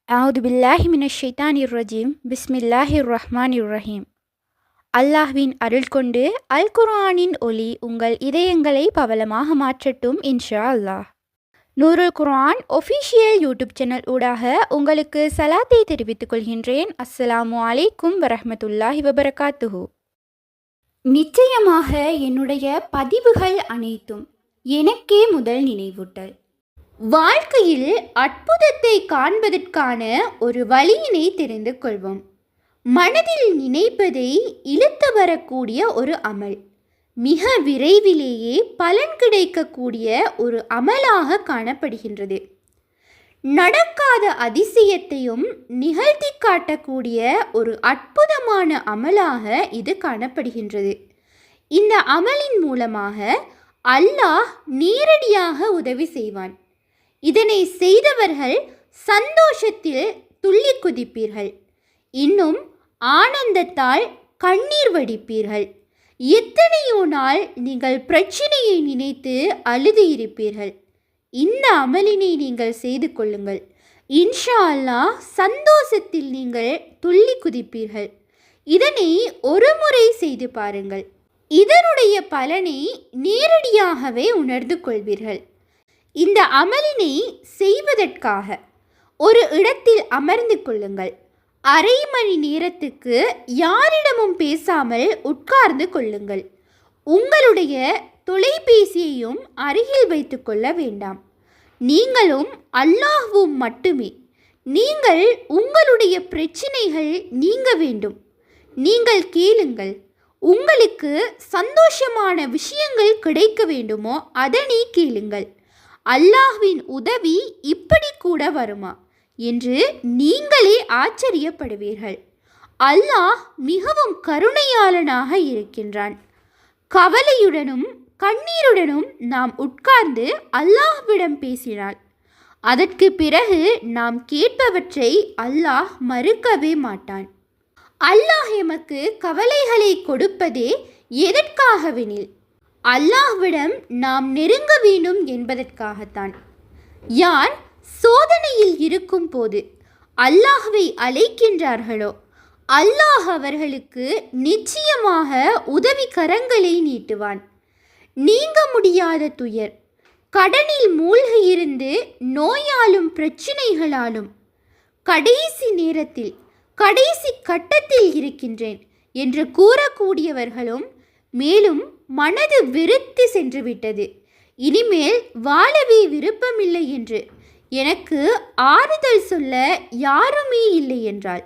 அவுது பில்லாஹி மினஷ் ஷைத்தானிர் ரஜீம் பிஸ்மில்லாஹிர் ரஹ்மானிர் ரஹீம். அல்லாஹ்வின் அருள் கொண்டு அல் குர்ஆனின் ஒளி உங்கள் இதயங்களை பவளமாக மாற்றட்டும் இன்ஷா அல்லாஹ். நூருல் குர்ஆன் ஒஃபிஷியல் யூடியூப் சேனல் ஊடாக உங்களுக்கு சலாத்தை தெரிவித்துக் கொள்கின்றேன். அஸ்ஸலாமு அலைக்கும் வரஹ்மத்துல்லாஹி வபரகாத்துஹு. நிச்சயமாக என்னுடைய பதிவுகள் அனைத்தும் எனக்கே முதல் நினைவூட்டல். வாழ்க்கையில் அற்புதத்தை காண்பதற்கான ஒரு வழியினை தெரிந்து கொள்வோம். மனதில் நினைப்பதை இழுத்து வரக்கூடிய ஒரு அமல், மிக விரைவிலேயே பலன் கிடைக்கக்கூடிய ஒரு அமலாக காணப்படுகின்றது. நடக்காத அதிசயத்தையும் நிகழ்த்தி காட்டக்கூடிய ஒரு அற்புதமான அமலாக இது காணப்படுகின்றது. இந்த அமலின் மூலமாக அல்லாஹ் நேரடியாக உதவி செய்வான். இதனை செய்தவர்கள் சந்தோஷத்தில் துள்ளி குதிப்பீர்கள், இன்னும் ஆனந்தத்தால் கண்ணீர் வடிப்பீர்கள். எத்தனையோ நாள் நீங்கள் பிரச்சனையை நினைத்து அழுது இருப்பீர்கள். இந்த அமலினை நீங்கள் செய்து கொள்ளுங்கள். இன்ஷா அல்லாஹ் சந்தோஷத்தில் நீங்கள் துள்ளி குதிப்பீர்கள். இதனை ஒரு முறை செய்து பாருங்கள். இதனுடைய பலனை நேரடியாகவே உணர்ந்து கொள்வீர்கள். இந்த அமலினை செய்வதற்காக ஒரு இடத்தில் அமர்ந்து கொள்ளுங்கள். அரை மணி நேரத்துக்கு யாரிடமும் பேசாமல் உட்கார்ந்து கொள்ளுங்கள். உங்களுடைய தொலைபேசியையும் அருகில் வைத்து கொள்ள வேண்டாம். நீங்களும் அல்லாஹ்வும் மட்டுமே. நீங்கள் உங்களுடைய பிரச்சனைகள் நீங்க வேண்டும். நீங்கள் கேளுங்கள். உங்களுக்கு சந்தோஷமான விஷயங்கள் கிடைக்க வேண்டுமோ அதனை கேளுங்கள். அல்லாஹ்வின் உதவி இப்படி கூட வருமா என்று நீங்களே ஆச்சரியப்படுவீர்கள். அல்லாஹ் மிகவும் கருணையாளனாக இருக்கின்றான். கவலையுடனும் கண்ணீருடனும் நாம் உட்கார்ந்து அல்லாஹ்விடம் பேசினால் அதற்கு பிறகு நாம் கேட்பவற்றை அல்லாஹ் மறுக்கவே மாட்டான். அல்லாஹ் எமக்கு கவலைகளை கொடுப்பதே எதற்காகவெனில் அல்லாஹ்விடம் நாம் நெருங்க வேண்டும் என்பதற்காகத்தான். யார் சோதனையில் இருக்கும் போது அல்லாஹ்வை அழைக்கின்றார்களோ அல்லாஹ் அவர்களுக்கு நிச்சயமாக உதவி கரங்களை நீட்டுவான். நீங்க முடியாத துயர், கடனில் மூழ்கியிருந்து நோயாலும் பிரச்சனைகளாலும் கடைசி நேரத்தில் கடைசி கட்டத்தில் இருக்கின்றேன் என்று கூறக்கூடியவர்களும், மேலும் மனது வெறுத்து சென்று விட்டது, இனிமேல் வாழவே விருப்பமில்லை என்று எனக்கு ஆறுதல் சொல்ல யாருமே இல்லை என்றால்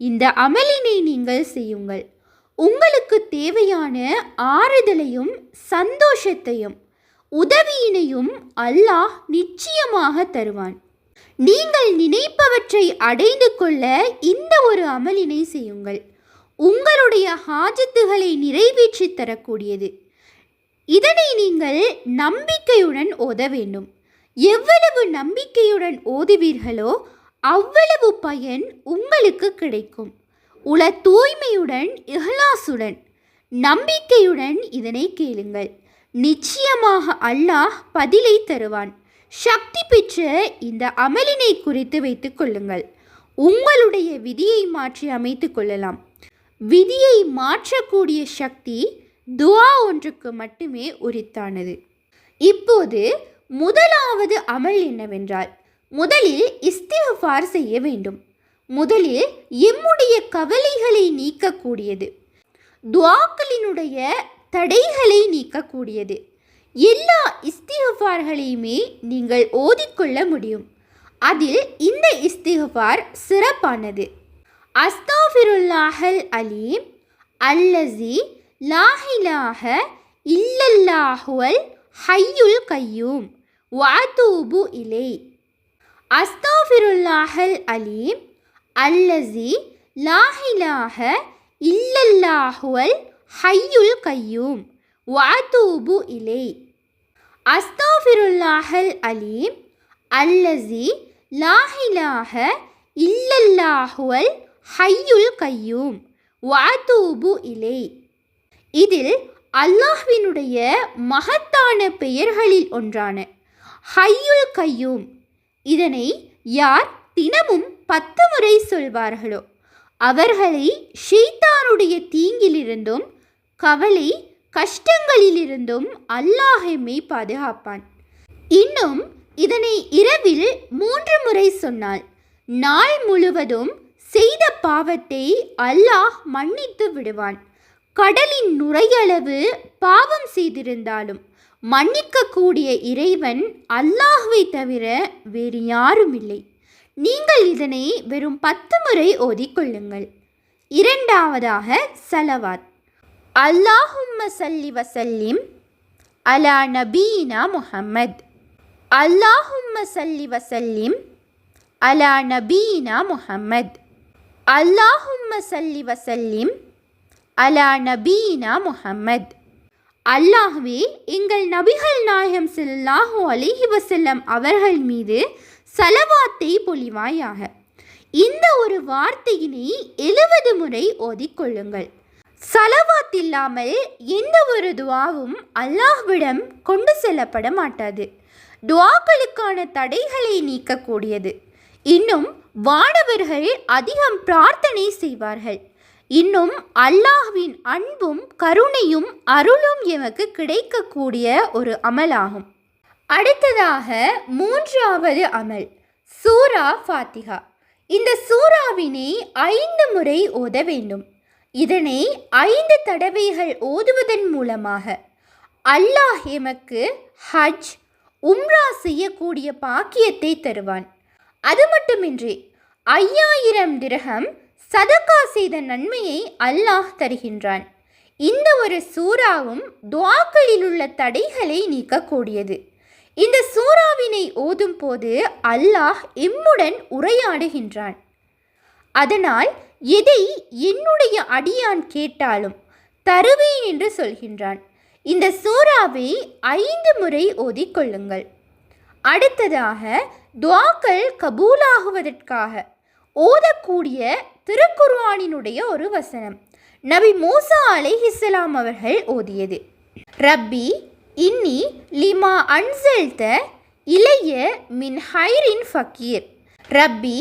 இந்த அமலினை நீங்கள் செய்யுங்கள். உங்களுக்கு தேவையான ஆறுதலையும் சந்தோஷத்தையும் உதவியினையும் அல்லாஹ் நிச்சயமாக தருவான். நீங்கள் நினைப்பவற்றை அடைந்து கொள்ள இந்த ஒரு அமலினை செய்யுங்கள். உங்களுடைய ஹாஜத்துகளை நிறைவேற்றி தரக்கூடியது. இதனை நீங்கள் நம்பிக்கையுடன் ஓத வேண்டும். எவ்வளவு நம்பிக்கையுடன் ஓதுவீர்களோ அவ்வளவு பயன் உங்களுக்கு கிடைக்கும். உள தூய்மையுடன், இஹ்லாசுடன், நம்பிக்கையுடன் இதனை கேளுங்கள். நிச்சயமாக அல்லாஹ் பதிலை தருவான். சக்தி பெற்ற இந்த அமலினை குறித்து வைத்துக் கொள்ளுங்கள். உங்களுடைய விதியை மாற்றி அமைத்து கொள்ளலாம். விதியை மாற்றக்கூடிய சக்தி துஆ ஒன்றுக்கு மட்டுமே உரித்தானது. இப்போது முதலாவது அமல் என்னவென்றால், முதலில் இஸ்திக்ஃபார் செய்ய வேண்டும். முதலில் எம்முடைய கவலைகளை நீக்கக்கூடியது, துஆக்களினுடைய தடைகளை நீக்கக்கூடியது. எல்லா இஸ்திக்ஃபார்களையுமே நீங்கள் ஓதிக்கொள்ள முடியும். அதில் இந்த இஸ்திக்ஃபார் சிறப்பானது. அஸ்தஃபிருல்லாஹல் அலீம் அல்லஸி லா இலாஹ இல்லல்லாஹுல் ஹய்யுல் கய்யூம் வஅதூபு இலை. அஸ்தஃபிருல்லாஹல் அலீம் அல்லஸி லா இலாஹ இல்லல்லாஹுல் ஹய்யுல் கய்யூம் வஅதூபு இலை. அஸ்தஃபிருல்லாஹல் அலீம் அல்லஸி லா இலாஹ இல்லல்லாஹுல் ஹய்யுல் கய்யூம் வஅதூபு இலை. இதில் அல்லாஹ்வினுடைய மகத்தான பெயர்களில் ஒன்றான ஹய்யுல் கய்யூம், இதனை யார் தினமும் 10 முறை சொல்வார்களோ அவர்களை ஷைத்தானுடைய தீங்கிலிருந்தும் கவலை கஷ்டங்களிலிருந்தும் அல்லாஹ்வே பாதுகாப்பான். இன்னும் இதனை இரவில் 3 முறை சொன்னால் நாள் முழுவதும் செய்த பாவத்தை அல்லாஹ் மன்னித்து விடுவான். கடலின் நுரையளவு பாவம் செய்திருந்தாலும் மன்னிக்கக்கூடிய இறைவன் அல்லாஹ்வை தவிர வேறு யாரும் இல்லை. நீங்கள் இதனை வெறும் 10 முறை ஓதிக்கொள்ளுங்கள். இரண்டாவதாக சலவாத். அல்லாஹும்ம சல்லி வசல்லிம் அலா நபீனா முஹம்மத். அல்லாஹும்ம சல்லி வசல்லிம் அலா நபீனா முஹம்மத். அல்லாஹும்ம சல்லி வசல்லிம் அலா நபீனா முஹம்மத். அல்லாஹ்வே எங்கள் நபிகள் நாயகம் ஸல்லல்லாஹு அலைஹி வஸல்லம் அவர்கள் மீது சலவாத்தை பொழிவாயாக. இந்த ஒரு வார்த்தையினை 70 முறை ஓதிக்கொள்ளுங்கள். சலவாத் இல்லாமல் எந்த ஒரு துவாவும் அல்லாஹ்விடம் கொண்டு செல்லப்பட மாட்டாது. துவாக்களுக்கான தடைகளை நீக்கக்கூடியது. இன்னும் வானவர்கள் அதிகம் பிரார்த்தனை செய்வார்கள். இன்னும் அல்லாஹ்வின் அன்பும் கருணையும் அருளும் எமக்கு கிடைக்கக்கூடிய ஒரு அமலாகும். அடுத்ததாக 3வது அமல் சூரா ஃபாத்திஹா. இந்த சூறாவினை 5 முறை ஓத வேண்டும். இதனை 5 தடவைகள் ஓதுவதன் மூலமாக அல்லாஹ் எமக்கு ஹஜ் உம்ரா செய்யக்கூடிய பாக்கியத்தை தருவான். அது மட்டுமின்றி 5000 திர்ஹம் சதகா செய்த நன்மையை அல்லாஹ் தருகின்றான். இந்த ஒரு சூறாவும் துஆக்களில் உள்ள தடைகளை நீக்கக்கூடியது. இந்த சூறாவினை ஓதும் போது அல்லாஹ் எம்முடன் உரையாடுகின்றான். அதனால் எதை என்னுடைய அடியான் கேட்டாலும் தருவேன் என்று சொல்கின்றான். இந்த சூறாவை 5 முறை ஓதிக்கொள்ளுங்கள். அடுத்ததாக துஆக்கள் கபூலாகுவதற்காக ஓதக்கூடிய திருக்குர்ஆனினுடைய ஒரு வசனம் நபி மூசா அலைஹிஸ்ஸலாம் அவர்கள் ஓதியது. ரப்பி இன்னி லிமா அன்சல்த இலைய மின் ஹைரின் ஃபக்கீர். ரப்பி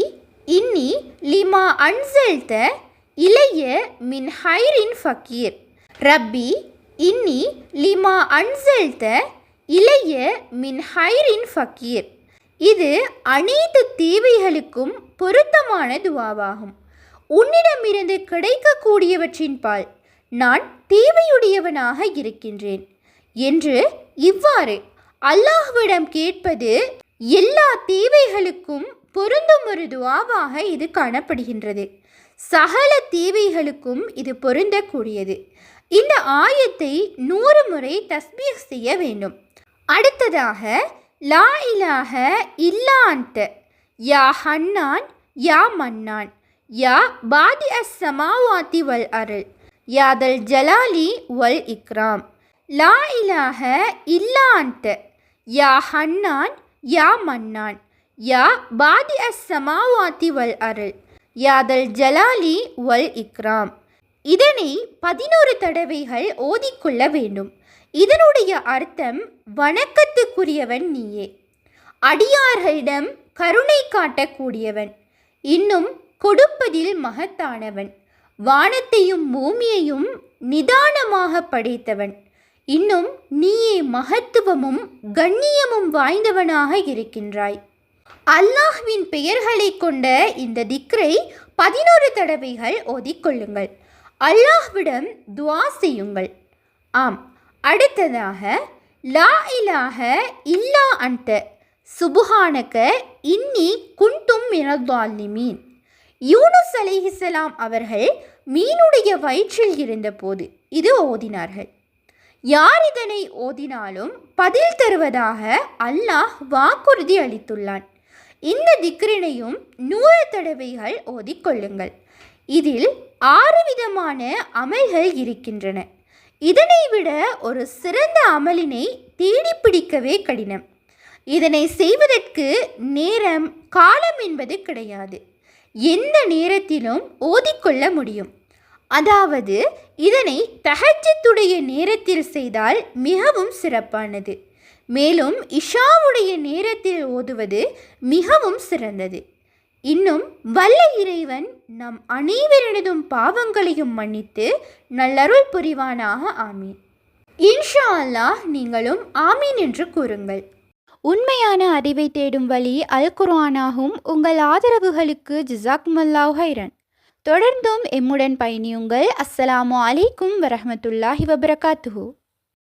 இன்னி லிமா அன்சல்த இலைய மின் ஹைரின் ஃபக்கீர். ரப்பி இன்னி லிமா அன்சல்த இலைய மின் ஹைரின் ஃபக்கீர். இது அனைத்து தேவைகளுக்கும் பொருத்தமான துவாவாகும். உன்னிடமிருந்து கிடைக்கக்கூடியவற்றின் பால் நான் தேவையுடையவனாக இருக்கின்றேன் என்று இவ்வாறு அல்லாஹ்விடம் கேட்பது எல்லா தேவைகளுக்கும் பொருந்தும் ஒரு துவாவாக இது காணப்படுகின்றது. சகல தேவைகளுக்கும் இது பொருந்தக்கூடியது. இந்த ஆயத்தை 100 முறை தஸ்பீஹ் செய்ய வேண்டும். அடுத்ததாக லா இலாஹ இல்லா அன்த யா ஹன்னான் யா மன்னான் யா பாதி அஸ் சமாவாத்தி வல் அருள் யாதல் ஜலாலி வல் இக்ராம். லா இலாஹ இல்லா அன்த யா ஹன்னான் யா மன்னான் யா பாதி அஸ் சமாவாத்தி வல் அருள் யாதல் ஜலாலி வல் இக்ராம். இதனை 11 தடவைகள் ஓதிக்கொள்ள வேண்டும். இதனுடைய அர்த்தம் வணக்கத்துக்குரியவன் நீயே, அடியார்களிடம் கருணை காட்டக்கூடியவன், இன்னும் கொடுப்பதில் மகத்தானவன், வானத்தையும் பூமியையும் நிதானமாக படைத்தவன், இன்னும் நீயே மகத்துவமும் கண்ணியமும் வாய்ந்தவனாக இருக்கின்றாய். அல்லாஹ்வின் பெயர்களை கொண்ட இந்த திக்ரை 11 தடவைகள் ஓதிக்கொள்ளுங்கள். அல்லாஹ்விடம் துஆ செய்யுங்கள். ஆம், அடுத்ததாக லா இலாஹ இல்லா அன்த சுப்ஹானக இன்னி குன்தும் மினல்-ஸாலிமீன். யூனுஸ் அலைஹிஸ்ஸலாம் அவர்கள் மீனுடைய வயிற்றில் இருந்தபோது இது ஓதினார்கள். யார் இதனை ஓதினாலும் பதில் தருவதாக அல்லாஹ் வாக்குறுதி அளித்துள்ளான். இந்த திக்ரினையும் 100 தடவைகள் ஓதிக்கொள்ளுங்கள். இதில் 6 விதமான அமல்கள் இருக்கின்றன. இதனை விட ஒரு சிறந்த அமலினை தேடிப்பிடிக்கவே கடினம். இதனை செய்வதற்கு நேரம் காலம் என்பது கிடையாது. எந்த நேரத்திலும் ஓதிக்கொள்ள முடியும். அதாவது இதனை தஹஜ்ஜுடைய நேரத்தில் செய்தால் மிகவும் சிறப்பானது. மேலும் இஷாவுடைய நேரத்தில் ஓதுவது மிகவும் சிறந்தது. இன்னும் வல்ல இறைவன் நம் அனைவரினதும் பாவங்களையும் மன்னித்து நல்லருள் புரிவானாக. ஆமீன். இன்ஷா அல்லாஹ் நீங்களும் ஆமீன் என்று கூறுங்கள். உண்மையான அறிவை தேடும் வழி அல் குர்ஆனாகும். உங்கள் ஆதரவுகளுக்கு ஜஸாக்குமுல்லாஹு ஹைரன். தொடர்ந்தும் எம்முடன் பயணியுங்கள். அஸ்ஸலாமு அலைக்கும் வரஹ்மத்துல்லாஹி வபரகாத்துஹு.